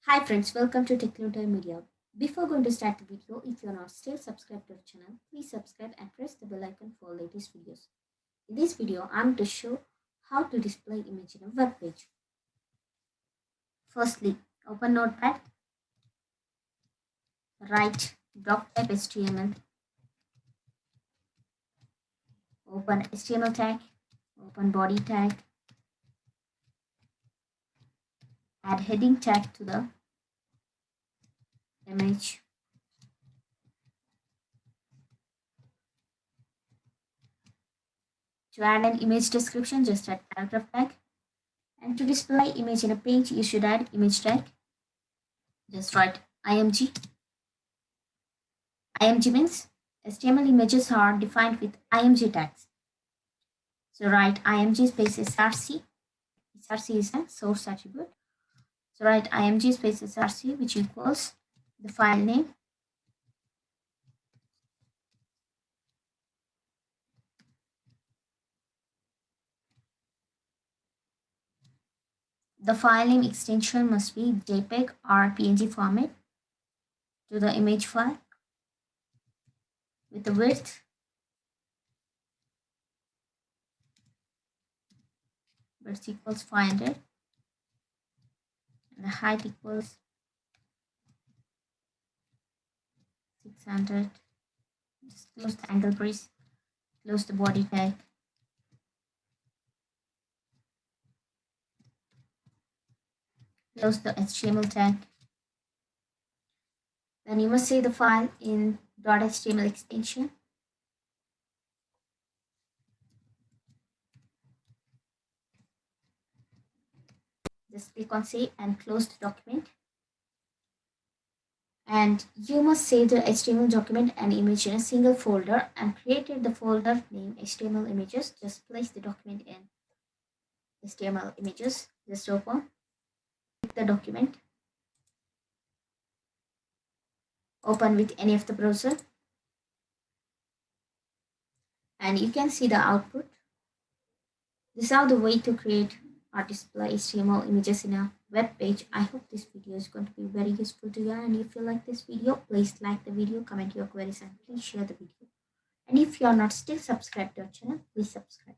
Hi friends, welcome to Techloonter Media. Before going to start the video, if you are not still subscribed to our channel, please subscribe and press the bell icon for latest videos. In this video, I'm going to show how to display image in a web page. Firstly, open Notepad, write block type HTML, open HTML tag, open body tag, add heading tag to the image. To add an image description, just add paragraph tag. And to display image in a page, you should add image tag. Just write img. img means HTML images are defined with img tags. So write img space src. src is a source attribute. So write img space src, which equals the file name, the file name extension must be JPEG or PNG format to the image file with the width equals 500 and the height equals 600. Just close the angle brace, close the body tag, close the HTML tag. Then you must save the file in .html extension. Just click on save and close the document. And you must save the HTML document and image in a single folder and created the folder name HTML images. Just place the document in HTML images. Just open, click the document, open with any of the browser, and you can see the output. This is the way to create or display HTML images in a web page. I hope this video is going to be very useful to you, and if you like this video, please like the video, comment your queries, and please share the video. And if you are not still subscribed to our channel, please subscribe.